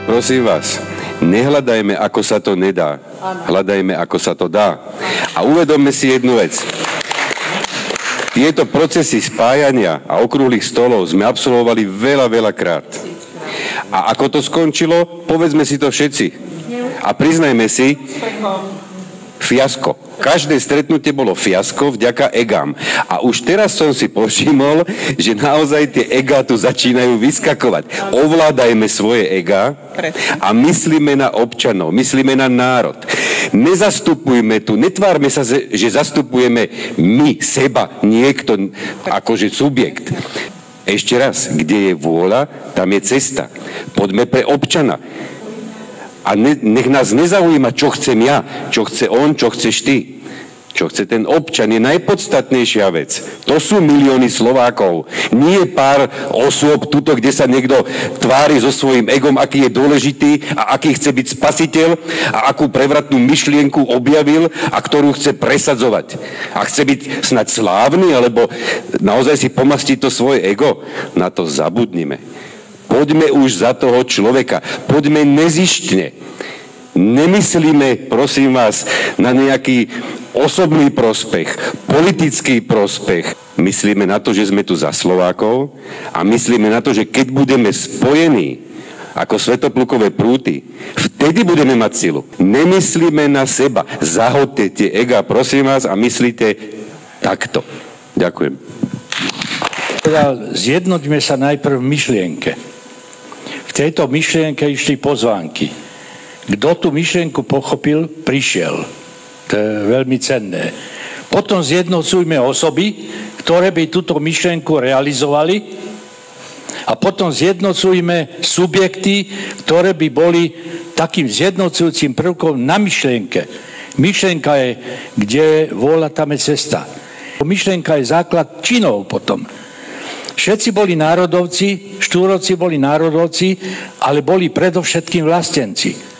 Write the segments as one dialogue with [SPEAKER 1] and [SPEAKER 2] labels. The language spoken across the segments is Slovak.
[SPEAKER 1] Prosím vás, nehľadajme, ako sa to nedá. Hľadajme, ako sa to dá. A uvedomme si jednu vec. Tieto procesy spájania a okrúhlych stolov sme absolvovali veľakrát. A ako to skončilo, povedzme si to všetci. A priznajme si, fiasko. Každé stretnutie bolo fiasko vďaka egám. A už teraz som si povšimol, že naozaj tie egá tu začínajú vyskakovať. Ovládajme svoje egá a myslíme na občanov, myslíme na národ. Nezastupujme tu, netvárme sa, že zastupujeme my, seba, niekto, akože subjekt. Ešte raz, kde je vôľa, tam je cesta. Poďme pre občana. A nech nás nezaujíma, čo chcem ja, čo chce on, čo chceš ty. Čo chce ten občan, je najpodstatnejšia vec. To sú milióny Slovákov. Nie pár osôb tuto, kde sa niekto tvári so svojím egom, aký je dôležitý a aký chce byť spasiteľ a akú prevratnú myšlienku objavil a ktorú chce presadzovať. A chce byť snad slávny, alebo naozaj si pomastiť to svoje ego. Na to zabudnime. Poďme už za toho človeka. Poďme nezištne. Nemyslíme, prosím vás, na nejaký osobný prospech, politický prospech. Myslíme na to, že sme tu za Slovákov a myslíme na to, že keď budeme spojení ako svetoplukové prúty, vtedy budeme mať silu. Nemyslíme na seba. Zahodte tie ega, prosím vás, a myslíte takto. Ďakujem.
[SPEAKER 2] Zjednoťme sa najprv v myšlienke. V tejto myšlienke išli pozvánky. Kto tú myšlienku pochopil, prišiel. To je veľmi cenné. Potom zjednocujme osoby, ktoré by túto myšlienku realizovali, a potom zjednocujme subjekty, ktoré by boli takým zjednocujúcim prvkom na myšlienke. Myšlienka je, kde je vôľa, tam je cesta. Myšlienka je základ činov potom. Všetci boli národovci, Štúrovci boli národovci, ale boli predovšetkým vlastenci.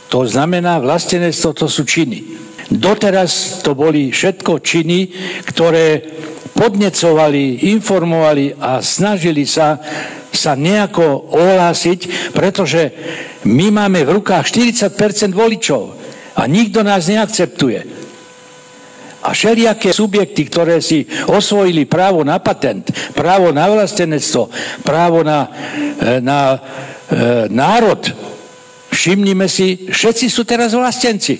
[SPEAKER 2] To znamená, vlastenectvo to sú činy. Doteraz to boli všetko činy, ktoré podnecovali, informovali a snažili sa nejako ohlásiť, pretože my máme v rukách 40% voličov a nikto nás neakceptuje. A všelijaké subjekty, ktoré si osvojili právo na patent, právo na vlastenectvo, právo na národ, všimnime si, všetci sú teraz vlastenci.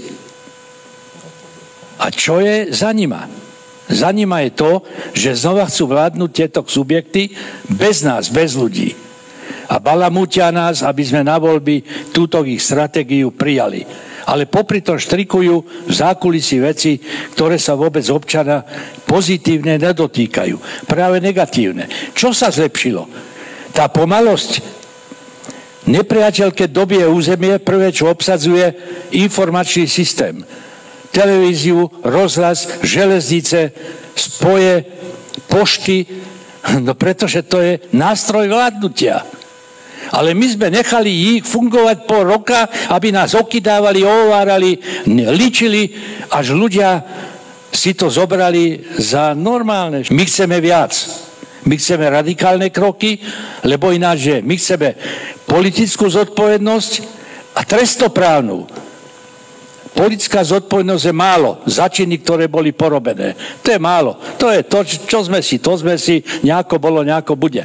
[SPEAKER 2] A čo je za nima? Za nima je to, že znova chcú vládnuť tieto subjekty bez nás, bez ľudí. A balamútia nás, aby sme na voľby túto ich stratégiu prijali. Ale popri tom štrikujú v zákulisí veci, ktoré sa vôbec občana pozitívne nedotýkajú. Práve negatívne. Čo sa zlepšilo? Tá pomalosť. Nepriateľ, keď dobije územie, prvé, čo obsadzuje, informačný systém. Televíziu, rozhlas, železnice, spoje, pošty, no pretože to je nástroj vládnutia. Ale my sme nechali ich fungovať pol roka, aby nás okydávali, ovárali, ličili, až ľudia si to zobrali za normálne. My chceme viac. My chceme radikálne kroky, lebo ináč je. My chceme politickú zodpovednosť a trestoprávnu. Politická zodpovednosť je málo. Za činy, ktoré boli porobené. To je málo. To je to, čo sme si. To sme si. Nejako bolo, nejako bude.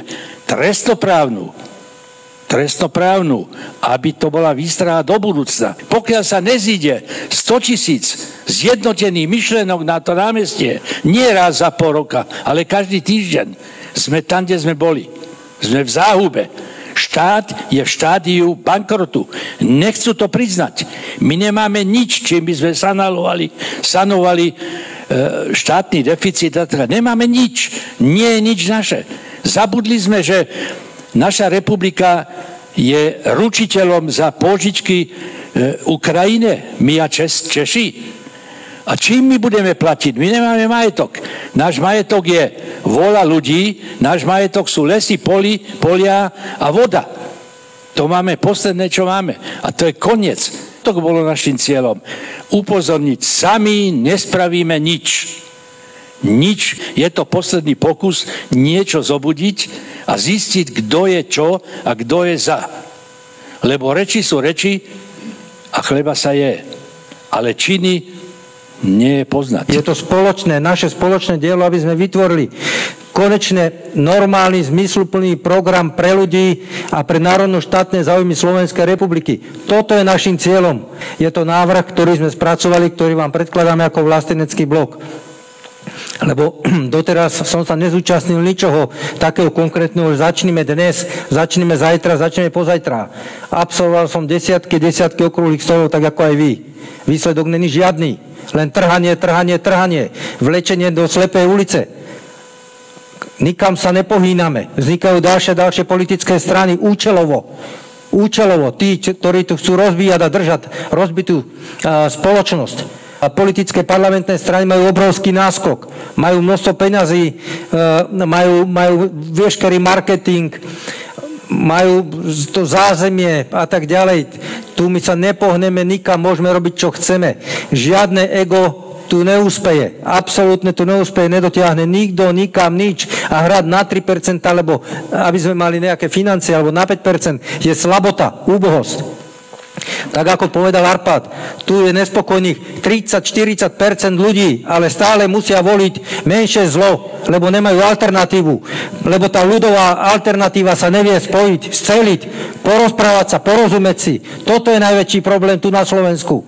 [SPEAKER 2] Trestoprávnu, aby to bola výstraha do budúcna. Pokiaľ sa nezíde 100 000 zjednotených myšlienok na to námestie, nie raz za pol roka, ale každý týždeň, sme tam, kde sme boli. Sme v záhube. Štát je v štádiu bankrotu. Nechcú to priznať. My nemáme nič, čím by sme sanovali štátny deficit. Nemáme nič. Nie je nič naše. Zabudli sme, že naša republika je ručiteľom za pôžičky Ukrajine, my a Češi. A čím my budeme platiť? My nemáme majetok. Náš majetok je vôľa ľudí, náš majetok sú lesy, polia a voda. To máme posledné, čo máme. A to je koniec. To bolo našim cieľom. Upozorniť, sami nespravíme nič. Nič. Je to posledný pokus niečo zobudiť a zistiť, kto je čo a kto je za. Lebo reči sú reči a chleba sa je. Ale činy nie je poznať.
[SPEAKER 3] Je to spoločné, naše spoločné dielo, aby sme vytvorili konečne normálny, zmysluplný program pre ľudí a pre národno-štátne záujmy Slovenskej republiky. Toto je našim cieľom. Je to návrh, ktorý sme spracovali, ktorý vám predkladáme ako vlastenecký blok. Lebo doteraz som sa nezúčastnil ničoho takého konkrétneho, že začneme dnes, začneme zajtra, začneme pozajtra. Absolvoval som desiatky okrúhlych stolov, tak ako aj vy. Výsledok není žiadny. Len trhanie. Vlečenie do slepej ulice. Nikam sa nepohýname. Vznikajú ďalšie politické strany účelovo. Tí, ktorí tu chcú rozbíjať a držať rozbitú spoločnosť. A politické parlamentné strany majú obrovský náskok. Majú množstvo peňazí, majú vieškerý marketing, majú to zázemie a tak ďalej. Tu my sa nepohneme nikam, môžeme robiť, čo chceme. Žiadne ego tu neúspeje. Absolútne tu neúspeje, nedotiahne nikto, nikam, nič. A hrať na 3%, alebo aby sme mali nejaké financie, alebo na 5%, je slabota, úbohosť. Tak ako povedal Arpad, tu je nespokojných 30-40% ľudí, ale stále musia voliť menšie zlo, lebo nemajú alternatívu. Lebo tá ľudová alternatíva sa nevie spojiť, sceliť, porozprávať sa, porozumieť si. Toto je najväčší problém tu na Slovensku.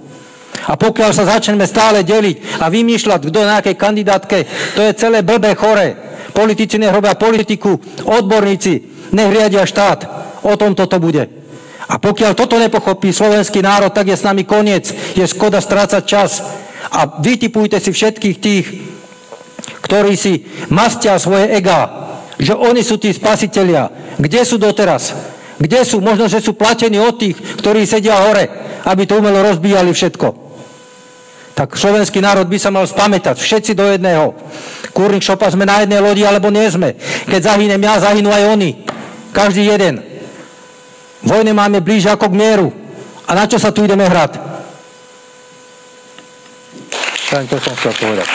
[SPEAKER 3] A pokiaľ sa začneme stále deliť a vymýšľať, kto na akej kandidátke, to je celé blbé, chore. Politici nech robia politiku, odborníci nech riadia štát. O tom toto bude. A pokiaľ toto nepochopí slovenský národ, tak je s nami koniec. Je škoda strácať čas. A vytipujte si všetkých tých, ktorí si mastia svoje ega, že oni sú tí spasitelia. Kde sú doteraz? Kde sú? Možno, že sú platení od tých, ktorí sedia hore, aby to umelo rozbíjali všetko. Tak slovenský národ by sa mal spamätať. Všetci do jedného. Kúrnik šopa, sme na jednej lodi, alebo nie sme. Keď zahynem ja, zahynú aj oni. Každý jeden. Vojne máme blíž ako k mieru. A na čo sa tu ideme hrať? To som chcel povedať.